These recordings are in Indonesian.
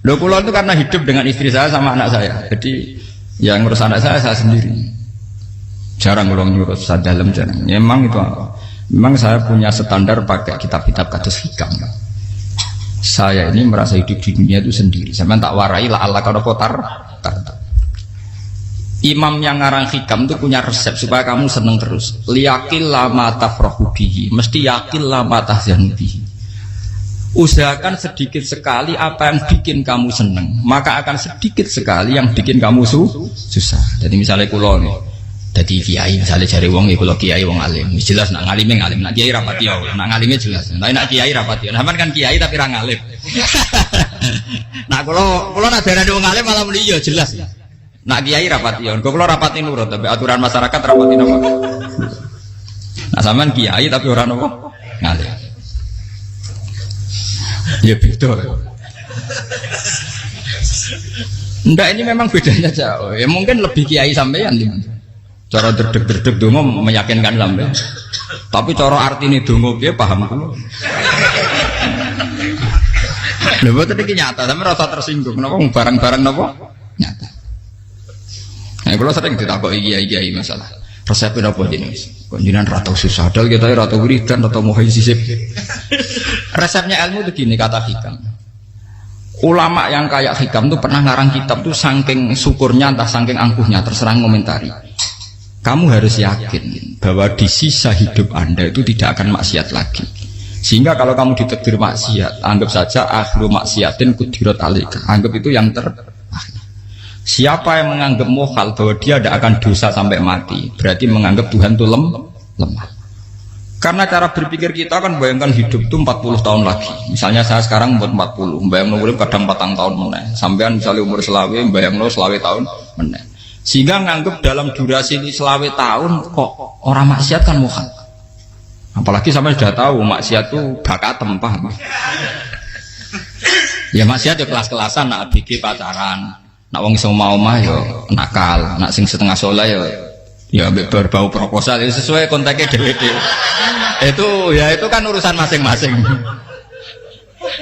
Loh kula itu karena hidup dengan istri saya sama anak saya. Jadi yang ngurus anak saya sendiri. Jarang kula ngurus dalam jarang. Ya, memang saya punya standar pakai kitab-kitab kados hikam. Saya ini merasa hidup di dunia itu sendiri. Sampeyan tak warai la Allah kana kotar. Imam yang ngarang hikam itu punya resep supaya kamu seneng terus. Liyakil lama tafrahu bihi, mesti yakil lama tahzanu bihi. Usahakan sedikit sekali apa yang bikin kamu seneng, maka akan sedikit sekali yang bikin kamu susah. Jadi misalnya kula nih, jadi kiai misalnya cari wong ya kula kiai wong alim. Jelas nak ngalime ngalim, nak kiai rapati ya, nak ngalime jelas. Tapi nak kiai rapati ya. Sampeyan kan kiai tapi ra ngalim. Nah kula nak darani wong alim malah muni ya jelas. Nak kiai rapati ya, kula rapati nurut tapi aturan masyarakat rapati napa. Nah sampean kiai tapi ora napa ngalim. Ya beda. Enggak, ini memang bedanya jauh. Ya mungkin lebih kiai sampean cara derdek-derdek donga meyakinkan sampean. Tapi cara artine donga piye paham kula. Lha boten iki nyata, sampeyan rasa tersinggung. Napa barang-barang napa? Nyata. Nah, kula sering ditakoki kiai-kiai masalah. Resepnya apa jenenge? Kok jenengan ra tau susah dal kita ra tau wiridan atau mohon sisip. Resepnya ilmu itu gini kata hikam. Ulama yang kayak hikam tuh pernah ngarang kitab tuh saking syukurnya entah saking angkuhnya terserah ngomentari. Kamu harus yakin bahwa di sisa hidup Anda itu tidak akan maksiat lagi. Sehingga kalau kamu ditakdir maksiat, anggap saja akhlu maksiatin kudirat alaika. Anggap itu yang siapa yang menganggap mohal bahwa dia tidak akan dosa sampai mati, berarti menganggap Tuhan itu lemah. Karena cara berpikir kita kan bayangkan hidup itu 40 tahun lagi. Misalnya saya sekarang umur 40, bayangkan umur kadang 4 tahun meneh. Sampean misalnya umur selawe, bayangkan selawe tahun meneh. Sehingga menganggap dalam durasi selawe tahun kok orang maksiat kan mohal. Apalagi sampai sudah tahu maksiat itu bakat tempah. Ya maksiat ya kelas-kelasan, nak bikin pacaran. Nak wong iso mau mah yo nakal, nak sing setengah soleh ya berbau proposal ya sesuai kontaknya dhewe-dhewe. Itu kan urusan masing-masing.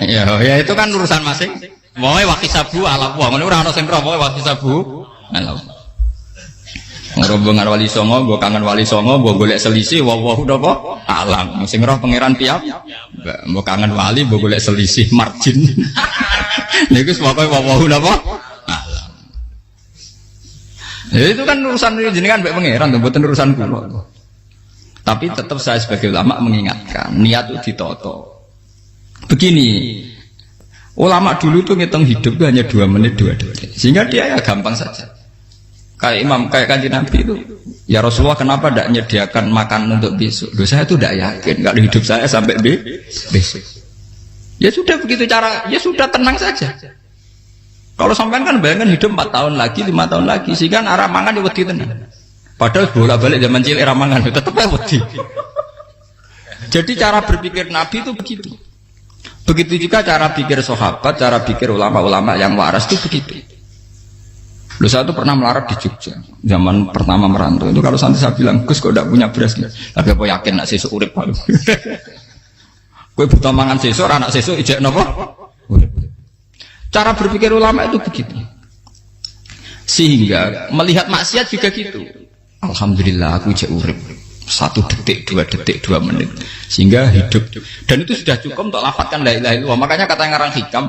ya itu kan urusan masing. Wae wakisabu ala wong ngono ora ana sing roh wae wakisabu. Ala. Ngrombongan wali songo, mbok kangen wali songo, mbok golek selisih wae napa? Alam. Sing roh pangeran tiap. Mbok kangen wali, mbok golek selisih margin. Niku pokoke wae napa? Ya itu kan urusan jenengan mbek pangeran, mboten urusan kula. Tapi tetap saya sebagai ulama mengingatkan, niat itu ditoto. Begini, ulama dulu tuh ngitung hidup itu hanya 2 menit 2 detik. Sehingga dia ya gampang saja. Kayak imam, kayak kanjeng Nabi itu, ya Rasulullah kenapa tidak menyediakan makan untuk besok? Loh, saya itu tidak yakin kalau hidup saya sampai besok. Ya sudah begitu cara, ya sudah tenang saja. Kalau sampean kan bayangkan hidup 4 tahun lagi, 5 tahun lagi, sehingga arah mangan ya wedi tenan. Padahal bolak-balik zaman cilik arah mangan tetep ae wedi. Jadi cara berpikir Nabi itu begitu. Begitu juga cara pikir sahabat, cara pikir ulama-ulama yang waras itu begitu. Loh, saya itu pernah melarat di Jogja zaman pertama merantau itu. Kalau nanti saya bilang, Gus kok tidak punya beras nggak? Tapi apa yakin nak sesuk urip palu? Kue buta mangan sesuk, anak sesuk ijek nopo? Cara berpikir ulama itu begitu. Sehingga melihat maksiat juga gitu. Alhamdulillah aku ijek urip 1 detik, 2 detik, 2 menit. Sehingga hidup. Dan itu sudah cukup untuk lafadzkan la ilaha illallah. Makanya kata ngarang hikam,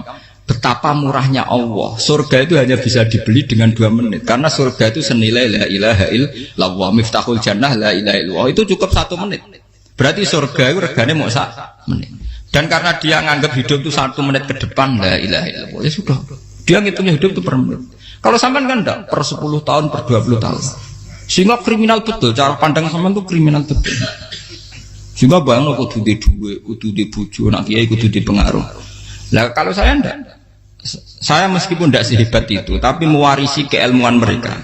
betapa murahnya Allah. Surga itu hanya bisa dibeli dengan 2 menit. Karena surga itu senilai la ilaha illallah. Miftahul jannah la ilaha illallah. Itu cukup 1 menit. Berarti surga itu regane mau 1 menit. Dan karena dia nganggap hidup itu 1 menit ke depan, la ilaha illallah, ya sudah. Dia ngitungnya hidup itu per menit. Kalau sampean kan enggak, per 10 tahun, per 20 tahun. Sehingga kriminal betul, cara pandang sampean itu kriminal betul. Sehingga bayang kudu di duwe, kudu di bojo, nak kiai kudu di pengaruh. Lah kalau saya enggak. Saya meskipun enggak sehebat itu, tapi mewarisi keilmuan mereka.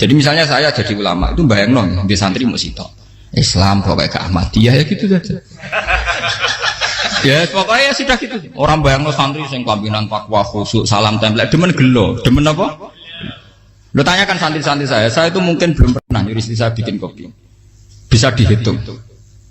Jadi misalnya saya jadi ulama, itu bayang di santri musito. Islam pokoknya ke Ahmadiyah ya gitu saja. Ya pokoknya ya sudah gitu. Orang bayangno santri sing pampinan takwa khusyuk salam tempel demen gelo, demen apa? Lo tanyakan santri-santri saya itu mungkin belum pernah nyuruh istri saya bikin kopi. Bisa dihitung.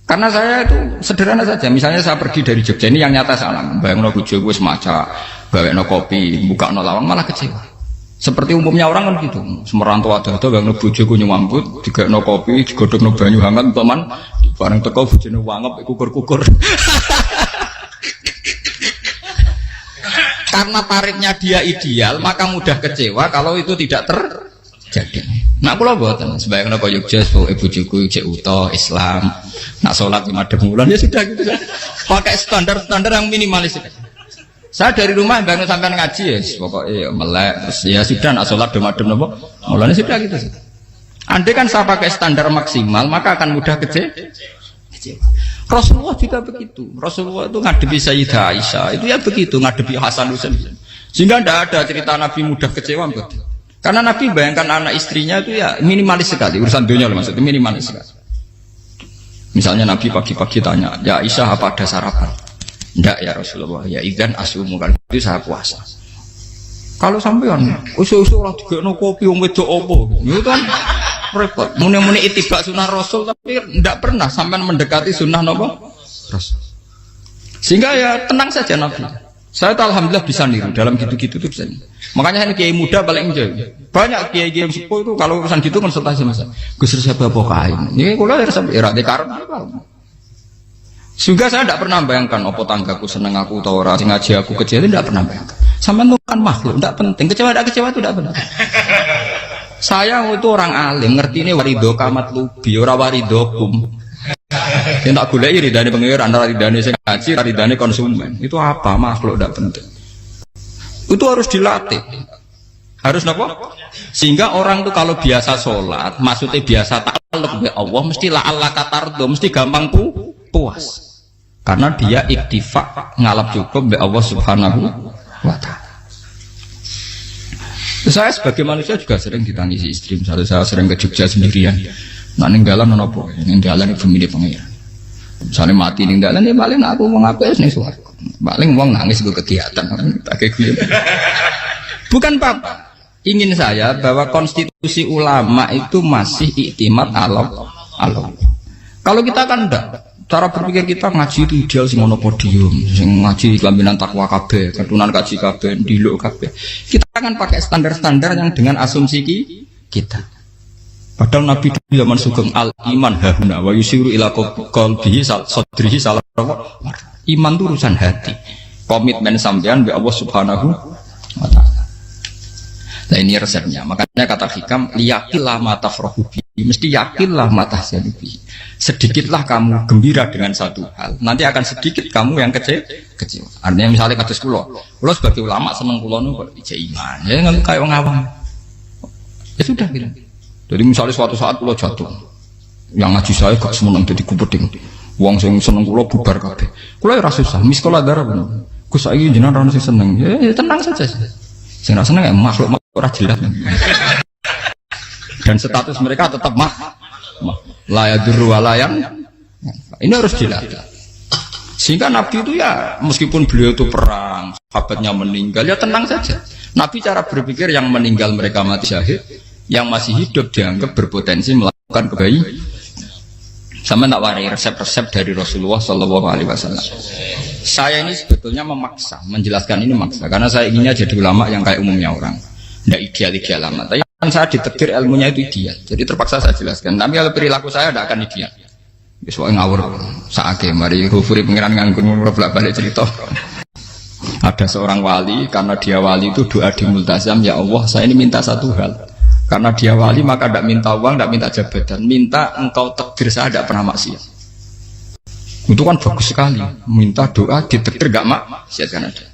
Karena saya itu sederhana saja. Misalnya saya pergi dari Jogja ini yang nyata salam. Bayangno bojo wis maca gawekno kopi, bukakno lawang malah kecewa. Seperti umumnya orang kan gitu. Semerantau ada gak bojoku nyuambut, digawekno kopi, digodhogno banyu hangat teman, bareng teko bojone wangep kukur-kukur. Karena tarifnya dia ideal, maka mudah kecewa kalau itu tidak terjadi. Nak kula mboten, sebayangno kaya Jogja, bojoku cek uta Islam, nak salat 5 bulan ya sudah gitu. Pakai standar-standar yang minimalis. Saya dari rumah bangun sampai ngaji ya, pokoknya melek, ya sudah nak sholat demadem nopo, mulanya sudah gitu. Andai kan saya pakai standar maksimal, maka akan mudah kecewa. Rasulullah juga begitu. Rasulullah itu ngadepi Sayyidah Aisyah, itu ya begitu, ngadepi Hasan Husain. Sehingga tidak ada cerita Nabi mudah kecewa, betul. Karena Nabi bayangkan anak istrinya itu ya minimalis sekali, urusan dunia loh maksudnya minimalis sekali. Misalnya Nabi pagi-pagi tanya, ya Aisyah apa ada sarapan? Enggak ya Rasulullah, ya idzan asumu, kalau itu saya puasa. Kalau sampean usul-usul lah digekno kopi wong wedok opo, itu kan repot. Muni-muni itibak sunnah Rasul tapi enggak pernah sampean mendekati sunnah napa Rasul. Sehingga ya tenang saja Nabi. Saya tuh alhamdulillah bisa niru dalam gitu-gitu tuh bisa. Makanya ini kiai muda paling enjoy. Banyak kiai-kiai yang sepuh itu kalau urusan gitu konsultasi Mas. Gus resep apa kae. Niki kula resep era dekarep. Juga saya tidak pernah bayangkan apa tanggaku seneng aku atau orang sing ngaji aku kecewa, tidak pernah bayangkan. Sampai itu kan makhluk, tidak penting. Kecewa tidak kecewa itu tidak benar. Saya itu orang alim, ngerti ini warido kamat lubi, ora warido kum. Yang tak gulai ridane pengiran, ridane sing ngaji, ridane konsumen. Itu apa makhluk tidak penting. Itu harus dilatih. Harus apa? Sehingga orang tuh kalau biasa sholat, maksudnya biasa takluk be Allah, mesti la Allah katardo, mesti gampang puas. Karena dia iktifak ngalap cukup be Allah Subhanahu wa ta'ala. Saya sebagai manusia juga sering ditangisi istri. Misalnya saya sering ke Jogja sendirian. Nah ninggalan nopo, ninggalan ibu milih pengiran. Misalnya mati ninggalan, ya paling aku mau ngapes nih suara. Paling uang nangis gue kegiatan. Bukan Pak. Ingin saya bahwa konstitusi ulama itu masih iktimat Allah. Kalau kita kan enggak. Cara berpikir kita ngaji itu ideal sing ono podium, sing ngaji kelaminan takwa kabeh, ketunan kaji kabeh, diluk kabeh. Kita akan pakai standar-standar yang dengan asumsi kita. Padahal Nabi zaman sugeng al iman hahuna wa yusiru ila qalbihi sadrihi salah. Iman itu urusan hati. Komitmen sampean be Allah Subhanahu wa taala. Nah ini resepnya. Makanya kata hikam liyakillah mata frohubi, mesti yakinlah mata syanubi. Sedikitlah kamu gembira dengan satu hal, nanti akan sedikit kamu yang kecewa. Artinya misalnya kados kula sebagai ulama seneng kula nu kok ijek iman, ya nggak kayak wong awam. Ya sudah gitu. Jadi misalnya suatu saat kula jatuh, yang ngaji saya gak semeneng jadi kupeding. Wong sing seneng kula bubar kabeh. Kula ora susah, miskola darah bener. Gus saiki jenengan ora sing seneng. Ya tenang saja. Sing ora seneng makhluk ora jelas. Dan status mereka tetap layadur walayan. Ini harus dilatih. Sehingga Nabi itu ya meskipun beliau itu perang, sahabatnya meninggal, ya tenang saja. Nabi cara berpikir yang meninggal mereka mati syahid, yang masih hidup dianggap berpotensi melakukan kebaikan. Sama tak warai resep-resep dari Rasulullah Shallallahu Alaihi Wasallam. Saya ini sebetulnya memaksa, menjelaskan ini maksa, karena saya inginnya jadi ulama yang kayak umumnya orang, tidak ideal lama. Tapi kan saya ditekdir ilmunya itu ideal, jadi terpaksa saya jelaskan. Tapi kalau perilaku saya tidak akan ideal. Soalnya ngawur, saake mari Ghafuri pengiran nganggur bolak-balik cerita. Ada seorang wali, karena dia wali itu doa di multazam, ya Allah saya ini minta satu hal. Karena dia wali maka tidak minta uang, tidak minta jabatan, minta engkau takdir saya tidak pernah maksiat. Itu kan bagus sekali, minta doa ditakdir gak maksiat kan ada.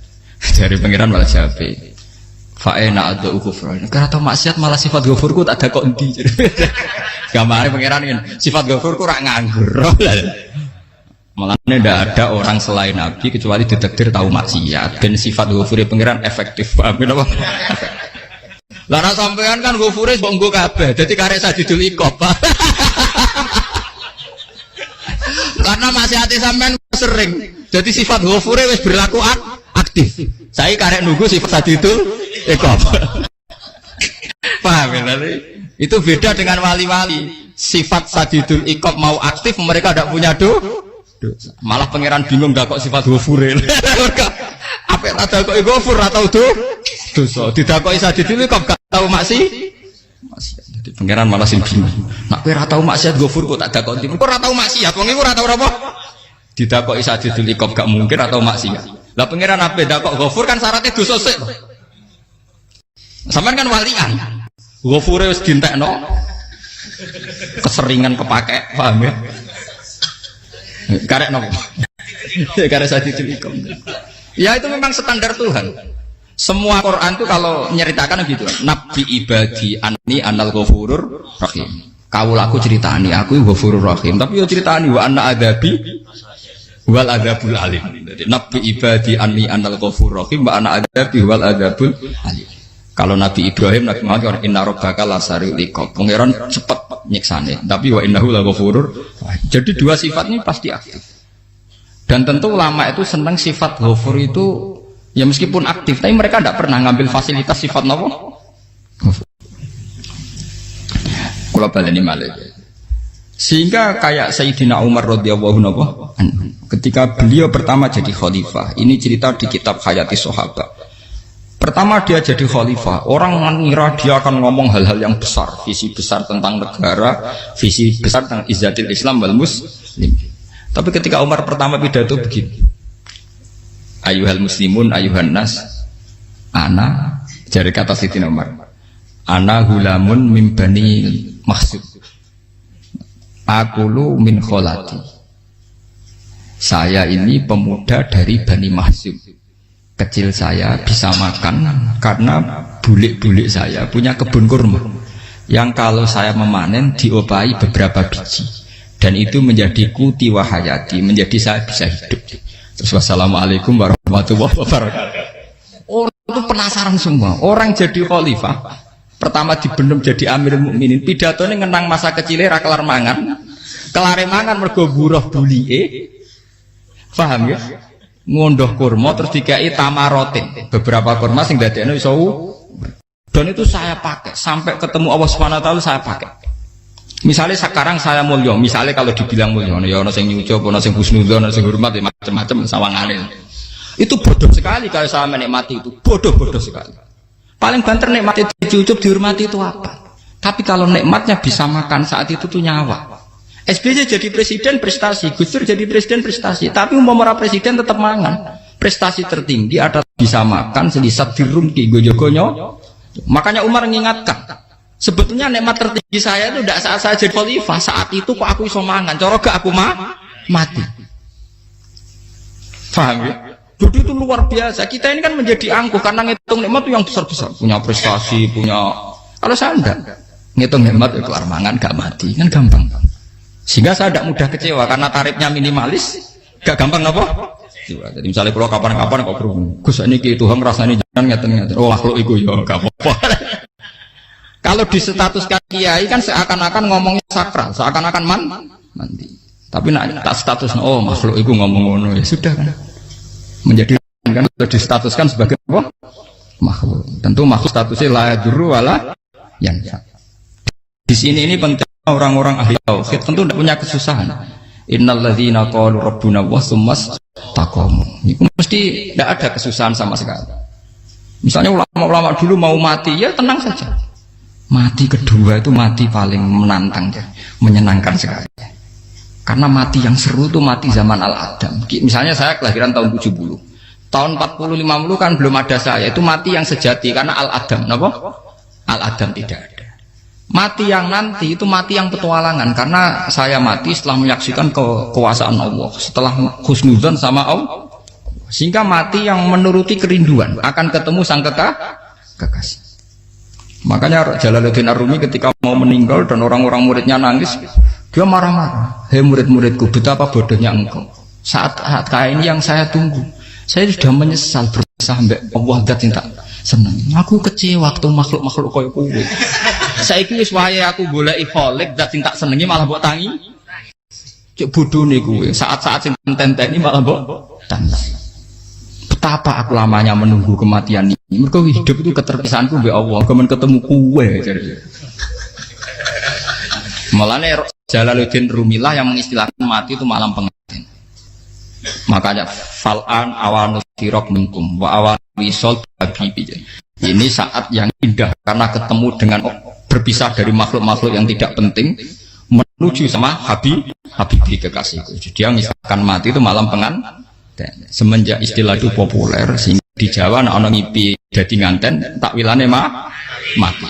Dari pengiran malah Syafi'i. Fa'ena ada ghufran. Karena tahu maksiat malah sifat ghafurku tak ada kok endi. Gamane pengiran kan sifat ghafurku rak nganggur. Malah tidak ada orang selain Nabi kecuali ditakdir tahu maksiat. Dan sifat ghafuri pengiran efektif. Paham apa? Lara sampean kan ghafure kok nggo kabeh. Dadi karek sajidul iqab. Karena maksiate sampean sering. Jadi sifat ghafure wis berlaku aktif. Saya karek nunggu sifat sajidul iqab. Paham ya? Itu beda dengan wali-wali. Sifat sajidul iqab mau aktif mereka tidak punya dosa. Malah pangeran bingung gak kok sifat ghafure. Apa nek tak dakoki Ghafur ora tau dosa. Didakoki Sadidil kok gak tau maksiat. Jadi pangeran malah sing bingung. Nek kowe ora tau maksiat Ghafur kok tak dakoki. Kok ora tau maksiat, wong iku ora tau apa? Didakoki Sadidil kok gak mungkin ora tau maksiat. Lah pangeran ape dakok Ghafur kan syaratnya dosa sik. Sampeyan kan walian. Ghafure wis dientekno. Keseringan kepake, paham ya? Karek nopo? Karek Sadidil ikom. Ya itu memang standar Tuhan. Semua Quran itu kalau nyeritakan gitu. Nabi ibadi anni anal ghafurur rahim. Kawulaku ceritani aku ghafurur rahim, tapi yo ceritani wa anna adabi wal adabul alim. Jadi Nabi ibadi anni anal ghafurur rahim wa anna adabi wal adabul alim. Kalau Nabi Ibrahim, Nabi Muhammad inna rabbaka lasari'ul iqab. Pangeran cepat nyiksane, tapi wa innahu laghafurur. Jadi dua sifat ini pasti aktif. Dan tentu ulama itu senang sifat ghafur itu ya meskipun aktif, tapi mereka tidak pernah ngambil fasilitas sifat apa? Ghafur. Kula baleni malih. Sehingga kayak Sayyidina Umar radhiyallahu anhu ketika beliau pertama jadi khalifah, ini cerita di kitab Hayati Sahabat. Pertama dia jadi khalifah, orang mengira dia akan ngomong hal-hal yang besar, visi besar tentang negara, visi besar tentang izzatil Islam wal muslim. Tapi ketika Umar pertama pidato begini, ayuhal muslimun ayuhan nas, ana, jari kata Sayyidina Umar, ana hulamun min bani Makhzum, akulu min kholati, saya ini pemuda dari Bani Makhzum. Kecil saya bisa makan karena bulik-bulik saya punya kebun kurma yang kalau saya memanen diopahi beberapa biji dan itu menjadi kuti wahayati, menjadi saya bisa hidup. Terus wassalamualaikum warahmatullahi wabarakatuh. Orang itu penasaran semua. Orang jadi khalifah pertama dibendem jadi Amirul Mukminin, pidatonya ngenang masa kecilnya ra kelar mangan, kelare mangan mergo buruh bulike. Paham ya? Ngondoh kurma terus dikai tamarotin, beberapa kurma sing dadekno iso dan itu saya pakai sampai ketemu Allah Subhanahu wa taala saya pakai. Misalnya sekarang saya mulya, misalnya kalau dibilang mulya ya ana sing nyucup, ana sing husnudzon, ana sing hormat macam-macam sawangane. Itu bodoh sekali kalau saya menikmati itu, bodoh sekali. Paling banter nikmati dicucup dihormati itu apa? Tapi kalau nikmatnya bisa makan saat itu tuh nyawa. SBY jadi presiden prestasi, Gus Dur jadi presiden prestasi, tapi umpama presiden tetap mangan. Prestasi tertinggi adalah bisa makan selisat dirumki gojogonyo. Makanya Umar mengingatkan, sebetulnya nikmat tertinggi saya itu tidak saat saya jadi khalifah, saat itu kok aku iso mangan, cara gak aku mati. Paham ya? Jadi itu luar biasa. Kita ini kan menjadi angkuh karena ngitung nikmat itu yang besar-besar, punya prestasi, punya. Kalau saya enggak ngitung nikmat itu kelar mangan gak mati, kan gampang. Sehingga saya tidak mudah kecewa karena tarifnya minimalis, gak gampang apa? Jadi misalnya kalau kapan-kapan kok berhubung, Gus ini Tuhan rasanya jangan ngeten-ngeten. Oh makhluk itu ya gak apa-apa. Kalau di status kiai kan seakan-akan ngomongnya sakral, seakan-akan mandi. Tapi nak tak status, oh makhluk itu ngomong ngono ya sudah kan. Menjadi kan sudah distatuskan sebagai apa? Makhluk. Tentu makhluk statusnya la yadurru wala yanfa. Di sini ini penting. Orang-orang ahli tauhid tentu tidak punya kesusahan. Innalladzina qalu rabbuna wa tsummas taqamu. Itu mesti tidak ada kesusahan sama sekali. Misalnya ulama-ulama dulu mau mati, ya tenang saja. Mati kedua itu mati paling menantang, ya. Menyenangkan sekali. Karena mati yang seru itu mati zaman Al-Adam. Misalnya saya kelahiran tahun 70. Tahun 40-50 kan belum ada saya. Itu mati yang sejati karena Al-Adam. Kenapa? Al-Adam tidak ada. Mati yang nanti itu mati yang petualangan karena saya mati setelah menyaksikan kekuasaan Allah, setelah husnudzon sama Allah, sehingga mati yang menuruti kerinduan akan ketemu sang kekasih. Makanya Jalaluddin Ar-Rumi ketika mau meninggal dan orang-orang muridnya nangis, dia marah-marah. Hei murid-muridku, betapa bodohnya engkau. Saat kayak ini yang saya tunggu, saya sudah menyesal berusaha sampai Allah dat cinta senang. Aku kecewa waktu makhluk-makhluk koyo kuwi. Saiki wis wayahe aku goleki kholik dat tak senengi malah mbok tangi. Cek bodone kuwi. Saat-saat sing tenteni malah mbok tangi. Betapa aku lamanya menunggu kematian ini. Mergo hidup itu keterpisahanku mbek Allah, kemen ketemu kowe jare. Malane Jalaluddin Rumilah yang mengistilahkan mati itu malam pengantin. Makanya fal'an awanu sirok minkum wa awan wisol habibi. Ini saat yang indah karena ketemu dengan berpisah dari makhluk-makhluk yang tidak penting menuju sama habibi kekasihku. Dia misalkan mati itu malam pengantin. Semenjak istilah itu populer sehingga di Jawa ana ngipi dadi nganten takwilane mati.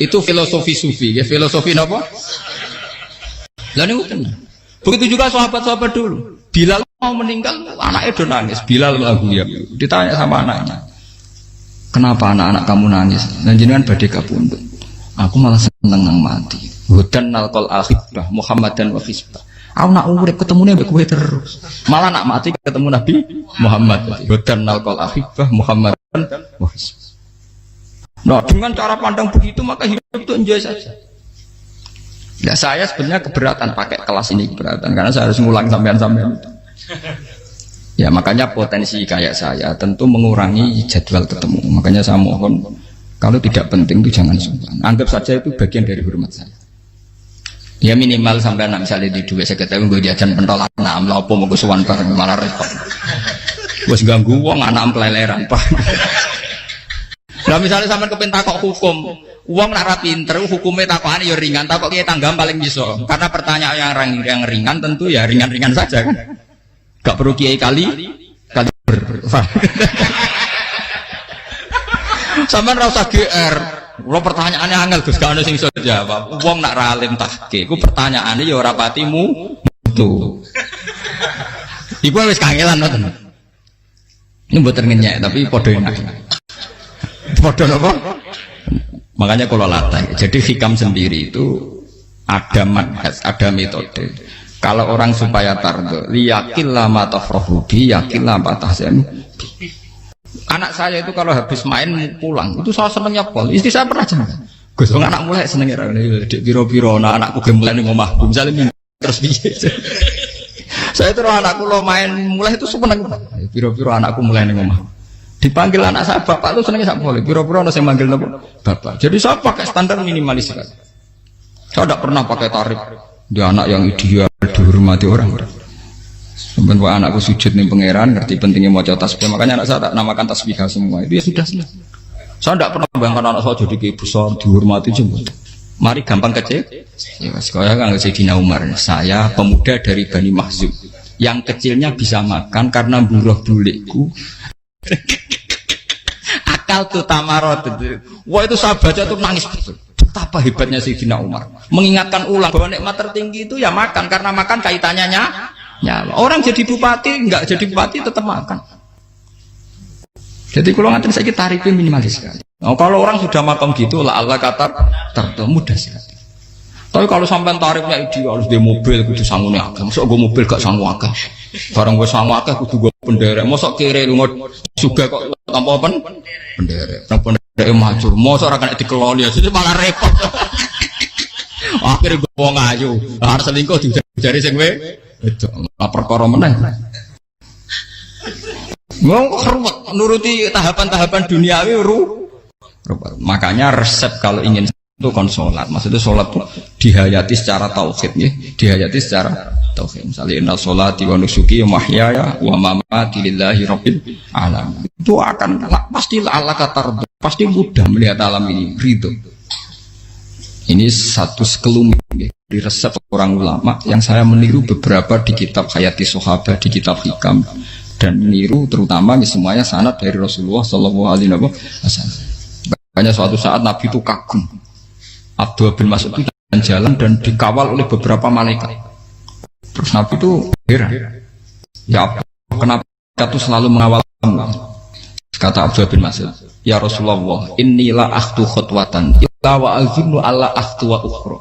Itu filosofi sufi, ya filosofi napa? Lah niku tenan. Begitu juga sahabat-sahabat dulu. Bilal mau meninggal, anaknya udah nangis. Bilal lagu ya. Ditanya sama anaknya, kenapa anak-anak kamu nangis? Dan jenengan badhe kapundhut. Aku malah seneng nang mati. Hudan nalqal akhibah Muhammadan wa hisbah. Aku nak urip ketemune mbek kowe terus. Malah nak mati ketemu Nabi Muhammad. Hudan nalqal akhibah Muhammadan wa hisbah. Nah, dengan cara pandang begitu maka hidup itu enjoy saja. Ya saya sebenarnya keberatan pakai kelas ini, keberatan karena saya harus ngulang sampean-sampean. Ya makanya potensi kayak saya tentu mengurangi jadwal ketemu. Makanya saya mohon kalau tidak penting itu jangan sungkan. Anggap saja itu bagian dari hormat saya. Ya minimal sampai anak misalnya di dua saya ketahui gue jajan pentolan enam lah apa mau kesuwan bareng malah repot. Bos ganggu wong anak keleleran pak. Nah misalnya sampai kepentak kok hukum, uang nak pinter, hukumnya takokan ya ringan, takok kiai tanggam paling bisa. Karena pertanyaan yang ringan tentu ya ringan-ringan saja kan. Gak perlu kiai kali ber. Sampai rasa GR, lo pertanyaannya angel Gus gak ada sing iso jawab. Uang nak ralim tahke, ku pertanyaannya ya ora patimu tuh. Ibu wis kangelan nonton. Ini buat ngenyek tapi podo enak. Podo apa? Makanya kalau latih. Jadi hikam sendiri itu ada manhaj, ada metode. Kalau orang supaya tardo, liyakillah ma tafrahubi, yakillah ma tahzanu. Anak saya itu kalau habis main pulang, itu saya senengnya pol. Istri saya pernah jangan. Gus, anak mulai senengnya dek biro-biro, anakku gemulai ning omahku. Misalnya terus piye. Saya terus anakku lo main mulai itu seneng. Biro-biro anakku mulai ning omahku. Dipanggil anak saya bapak itu senengnya sak boleh. Biro-biro ana sing manggil bapak. Jadi saya pakai standar minimalis sekali. Saya tidak pernah pakai tarif. Dia anak yang ideal dihormati orang. Sampai anakku sujud nih pangeran, ngerti pentingnya mau tasbih. Makanya anak saya tak namakan tasbih semua. Itu ya sudah selesai. Saya tidak pernah bayangkan anak saya jadi kayak besar dihormati jemput. Mari gampang kecil. Ya sekolah kan Sayyidina Umar. Saya pemuda dari Bani Mahzum. Yang kecilnya bisa makan karena buruh bulikku. Akal tuh tamarot. Wah itu saya baca tuh nangis betul. Betapa hebatnya Sayyidina Umar. Mengingatkan ulang bahwa nikmat tertinggi itu ya makan karena makan kaitannya ya, orang jadi bupati, enggak jadi bupati tetap makan. Jadi kalau ngantin saya tarifnya minimalis sekali. Nah, kalau orang sudah makan gitu, lah Allah kata tertemu mudah sekali. Tapi kalau sampai tarifnya ideal harus di mobil, kudu sangune akeh. Masuk gue mobil gak sanggup akeh. Barang gue sanggup akeh, kudu gue penderek. Masuk kiri lu juga kok tanpa penderek. Penderek maju. Masuk orang kena dikeloli, jadi malah repot. Akhirnya gue mau ngayu, harus selingkuh dijari sing we. Itu lapor perkara meneh. Mau ruwet nuruti tahapan-tahapan duniawi makanya resep kalau ingin itu kon sholat. Maksudnya sholat itu dihayati secara tauhid ya, dihayati secara tauhid. Misalnya inna sholati wa nusuki wa mahyaya wa mamati lillahi rabbil alamin. Itu akan pasti Allah kata pasti mudah melihat alam ini ridho. Ini satu sekelumit ya, di resep orang ulama yang saya meniru beberapa di kitab Hayati Sahabat, di kitab Hikam, dan meniru terutama semuanya sanad dari Rasulullah Shallallahu Alaihi Wasallam. Makanya suatu saat Nabi itu kagum. Abdullah bin Mas'ud itu jalan dan dikawal oleh beberapa malaikat. Terus Nabi itu heran. Ya kenapa itu selalu mengawal kamu? Kata Abdullah bin Mas'ud, ya Rasulullah, inilah akhtu khutwatan illa wa azunnu alla akhtu wa ukhra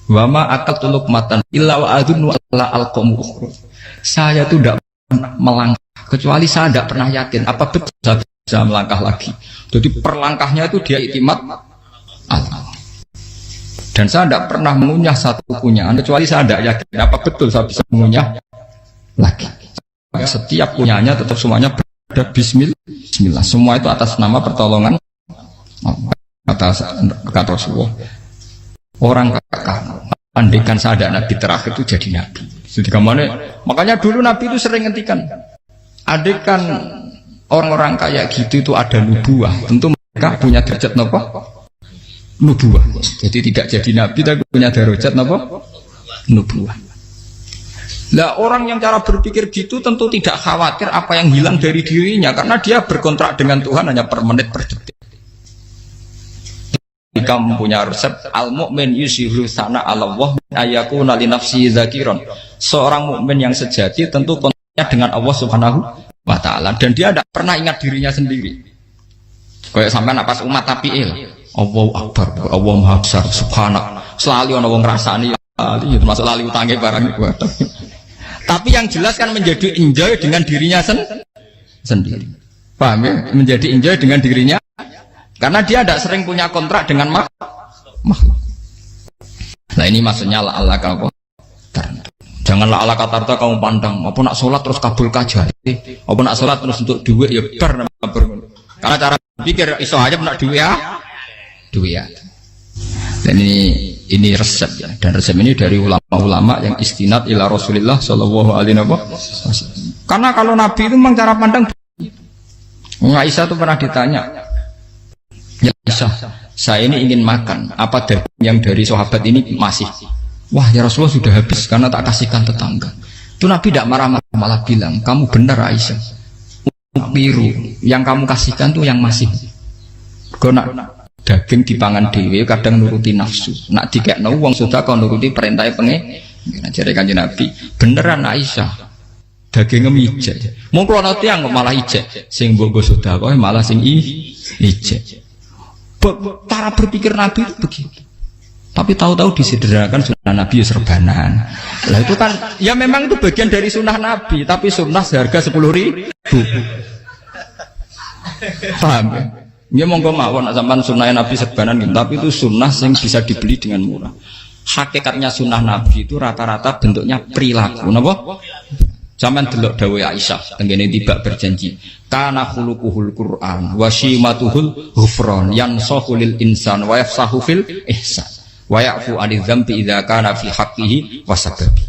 wa ma akaltu luqmatan illa wa azunnu alla alqamu ukhra. Saya itu tidak pernah melangkah kecuali saya tidak pernah yakin apa betul saya bisa melangkah lagi. Jadi perlangkahnya itu dia iktimat Allah. Dan saya tidak pernah mengunyah satu kunyahan kecuali saya tidak yakin apa betul saya bisa mengunyah lagi. Setiap kunyahannya tetap semuanya ada bismillah. Semua itu atas nama pertolongan atas kata Rasulullah. Orang kakak andikan saya ada nabi terakhir itu jadi nabi. Jadi kemana? Makanya dulu Nabi itu sering ngendikan, adekan orang-orang kayak gitu itu ada nubuah, tentu mereka punya derajat napa? Nubuah. Jadi tidak jadi nabi tapi punya derajat napa? Nubuah. Lah orang yang cara berpikir gitu tentu tidak khawatir apa yang hilang dari dirinya karena dia berkontrak dengan Tuhan hanya per menit per detik. Jika mempunyai resep al-mu'min yusiru sana Allah ayakuna li nafsi zakiron. Seorang mukmin yang sejati tentu kontaknya dengan Allah Subhanahu wa ta'ala dan dia tidak pernah ingat dirinya sendiri. Kayak sampai napas umat tapi'il Allahu Akbar, Allah Maha Besar, Subhanak. Selalu orang ngerasani termasuk lali utangnya barang itu. Tapi yang jelas kan menjadi enjoy dengan dirinya sendiri. Paham ya? Menjadi enjoy dengan dirinya karena dia tidak sering punya kontrak dengan makhluk. Nah ini maksudnya Allah kamu janganlah Allah kata kamu pandang apa nak sholat terus kabul kajati, apa nak sholat terus untuk duit ya bar. Karena cara pikir iso aja nak duit ya. Dan ini resep ya, dan resep ini dari ulama-ulama yang istinad ila Rasulullah Shallallahu Alaihi Wasallam. Karena kalau Nabi itu memang cara pandang. Aisyah itu pernah ditanya, ya Aisyah, saya ini ingin makan, apa yang dari sahabat ini masih? Wah ya Rasulullah sudah habis karena tak kasihkan tetangga. Itu Nabi tidak marah-marah, malah bilang, kamu benar Aisyah, biru yang kamu kasihkan tuh yang masih. Kau nak daging dipangan dewe kadang nuruti nafsu, nak dikekno wong sudah kau nuruti perintah pengen. Jadi kanjeng Nabi beneran Aisyah daging ngejek. Mau kalau nanti yang malah ijek, sing bogo sudah kau malah sing ijek. Cara berpikir Nabi itu begitu. Tapi tahu-tahu disederhanakan sunnah Nabi serbanan. Lah itu kan ya memang itu bagian dari sunnah Nabi, tapi sunnah seharga 10.000. Paham ya? Dia monggo mawon sampean sunnah Nabi serbanan gitu, tapi itu sunnah yang bisa dibeli dengan murah. Hakikatnya sunnah Nabi itu rata-rata bentuknya perilaku, napa? Sampean delok dawuh Aisyah tengene tiba berjanji, kana khuluquhul Qur'an wa shimatuhul ghufran yansahu lil insan wa yafsahu fil ihsan wa ya'fu 'anil dzambi idza kana fi haqqihi wa sababi.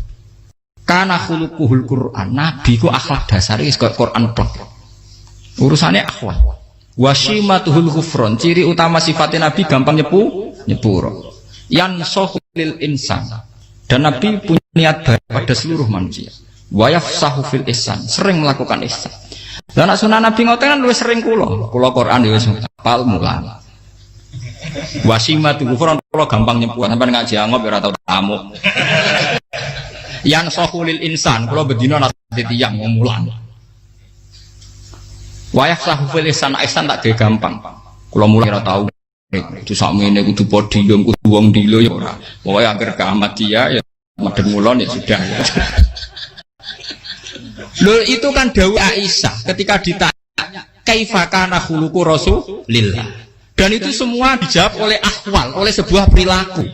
Kana khuluquhul Qur'an, Nabi ku akhlak dasare wis kaya Quran plek. Urusane akhlak. Wasimatuhul ghufron, ciri utama sifatnya Nabi gampang nyepuro. Yansahu lil insan, dan Nabi punya niat baik pada seluruh manusia. Wa yafsahu fil ihsan, sering melakukan ihsan. Dan sunnah Nabi ngoten kan luwih sering kula Quran ya wis hafal mulang. Wasimatuhul ghufron kula gampang nyepuro, sampeyan ngaji angop ora tau tamu. Yansahu lil insan, kula bedina nate tiyang mulang. Wayak sahufil ihsan tak gawe gampang. Kula mulai ora tau. Itu sakmene kudu podium kudu wong dilo ya ora. Pokoke anggere kiamat dia ya madhep mulon ya sudah. Loh itu kan dawuh Aisyah ketika ditanya kaifa kana khuluqu Rasulillah. Dan itu semua dijawab oleh ahwal, oleh sebuah perilaku.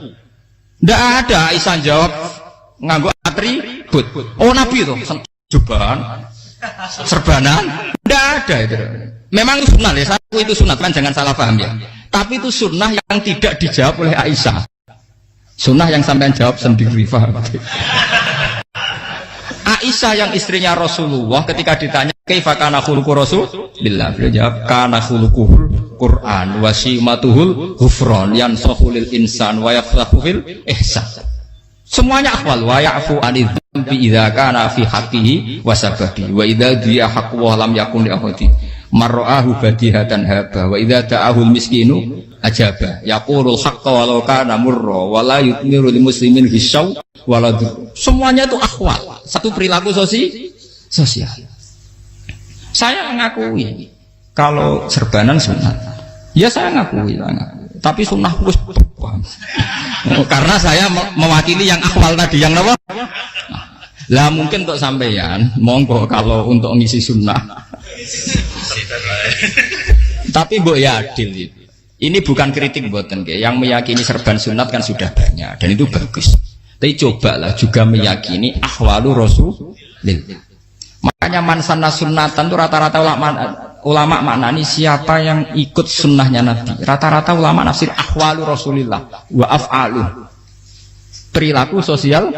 Ndak ada Aisyah jawab nganggo atribut. Oh Nabi itu jubahan serbanan, tidak ada itu. Memang itu sunnah ya, satu itu sunnah kan, jangan salah paham ya. Tapi itu sunnah yang tidak dijawab oleh Aisyah. Sunnah yang sampean jawab sendiri, paham? Aisyah yang istrinya Rasulullah ketika ditanya kaifa kana khuluqu Rasulillah, beliau jawab kana khuluquhul Qur'an wa simatuhul ghufran yansahu lil insan wa yafsahu fil ihsan. Semuanya akhwal wa ya'fu 'anil dzambi idza kana fi haqqihi wa sababi wa idza dia haqqu wa lam yakun li ahadi marra'ahu badihatan haba wa idza ta'ahul miskinu ajaba yaqulul haqqa walau kana murra wa la yutmiru lil muslimin hisaw wala. Semuanya itu akhwal, satu perilaku sosial. Saya mengakui kalau serbanan sunat, ya saya ngakui. Tapi sunnah wis karena saya mewakili yang akhwal tadi, yang apa? Lah mungkin untuk sampeyan, monggo kalau untuk ngisi sunnah. Tapi mbok ya adil. Ini bukan kritik mboten nggih. Yang meyakini serban sunat kan sudah banyak dan itu bagus. Tapi cobalah juga meyakini ahwalu Rasulillah. Makanya man sanna sunnatan itu rata-rata ulama maknani siapa yang ikut sunnahnya Nabi. Rata-rata ulama nafsir ahwalu Rasulillah wa af'alu, perilaku sosial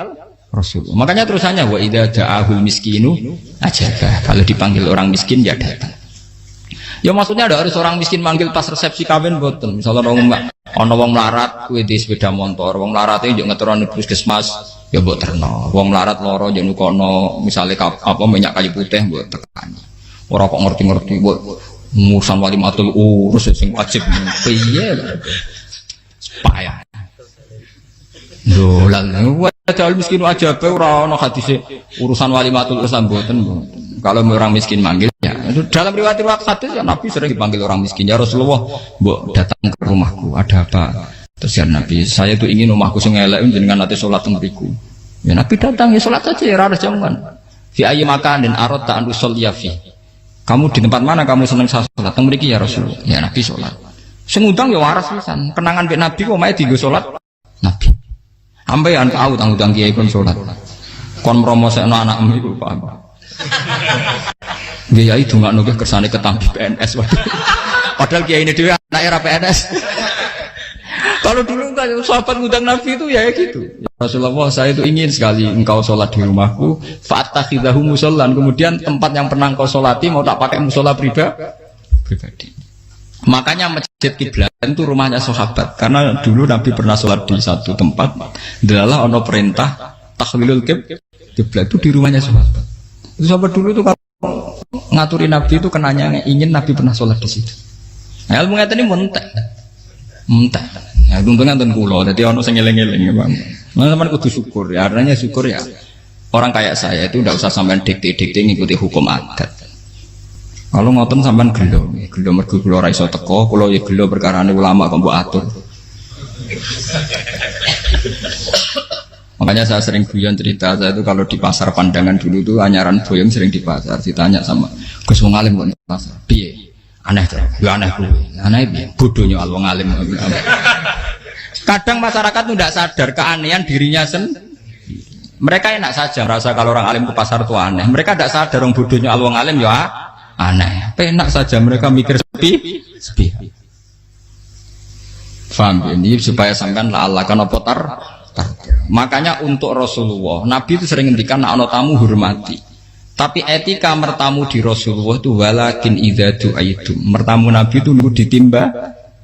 Rasulullah. Makanya terusannya wa idza ja'ahul miskinu ajaba. Kalau dipanggil orang miskin ya datang. Ya maksudnya ada harus orang miskin manggil pas resepsi kawin boten. Misalnya ana wong melarat kuwi di sepeda motor, wong melarate yo ngeteroni puskesmas ya mbok terno. Wong melarat lara yo nukono misale apa minyak kayu putih mbok tekani. Ora kok ngerti-ngerti mbok ngurusan walimatul urus sing wajib piye. Payah. Lho lan wajal miskin wajib ora ana hadise urusan walimatul urus mboten. Kalau orang miskin manggil ya dalam riwayat hadis ya Nabi sering dipanggil orang miskin. Ya Rasulullah, mbok datang ke rumahku, ada apa? Terus ya Nabi, saya tuh ingin rumahku sing elek jenengan nanti salat teng mriku. Ya Nabi datang ya salat saja ya ora jaman. Fi ayyi makanin aradta an usolliya fi. Kamu di tempat mana kamu seneng salat teng mriki ya Rasulullah. Ya Nabi salat. Sing ngundang ya waras pisan. Kenangan mek Nabi kok mae dienggo salat Nabi. Ampean tahu tanggung kiai kon salat. Kon promosekno anakmu iku paham. Kiai dongakno ke kersane ketampi PNS waduh. Padahal kiai ini dhewe anak era PNS. Kalau dulu kan sahabat ngundang Nabi itu ya gitu. Ya Rasulullah, saya itu ingin sekali engkau sholat di rumahku, fa'attakhidahu musollan. Kemudian tempat yang pernah engkau sholati mau tak pakai musola pribadi. Makanya masjid kiblat itu rumahnya sahabat. Karena dulu Nabi pernah sholat di satu tempat, adalah ono perintah tahlilul kiblat itu di rumahnya sahabat. Itu sahabat dulu itu kalau ngaturin Nabi itu kenanya ingin Nabi pernah sholat di situ. Nah, ilmu ngeten ini muntah. Ya untungnya nonton kulo, jadi ono sing eling-eling ya Bang. Nah, teman kudu syukur ya, artinya syukur ya. Orang kayak saya itu tidak usah sampean dikte-dikte ngikuti hukum adat. Kalau ngoten sampean gelo mergo kula ora iso teko, kula ya gelo perkarane ulama kok mbok atur. Makanya saya sering guyon cerita, saya itu kalau di pasar Pandangan dulu tuh anyaran boyong sering di pasar, ditanya sama Gus wong alim kok di pasar, piye? Aneh tuh, ya aneh kuwi. Aneh piye? Bodohnya wong alim. Kadang masyarakat tuh tidak sadar keanehan dirinya sendiri. Mereka enak saja merasa kalau orang alim ke pasar itu aneh. Mereka tidak sadar orang bodohnya wong alim ya aneh. Enak saja mereka mikir sepi. Faham ini supaya sampean la Allah kana potar. Makanya untuk Rasulullah, Nabi itu sering ngendikan ana tamu hormati. Tapi etika mertamu di Rasulullah itu walakin idza du'aitum. Mertamu Nabi itu nunggu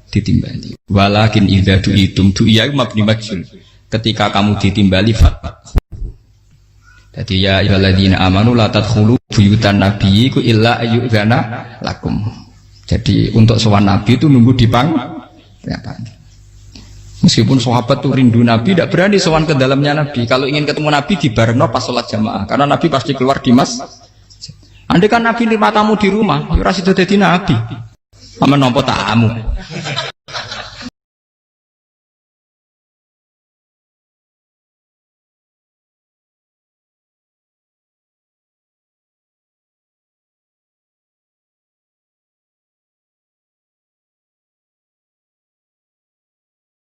ditimbali. Walakin idza du'itum du'iya mabni majhul. Ketika kamu ditimbali fatwa. Jadi ya ayyuhalladzina amanu la tadkhulu buyutan nabiyyi illa ayyudzana lakum. Jadi untuk sowan Nabi itu nunggu meskipun sahabat tuh rindu Nabi, tidak berani sowan ke dalamnya Nabi. Kalau ingin ketemu Nabi di barengno pas sholat jamaah, karena Nabi pasti keluar di masjid. Andai kan Nabi nerima tamu di rumah, ora sida dadi Nabi. Sama nampa tamu.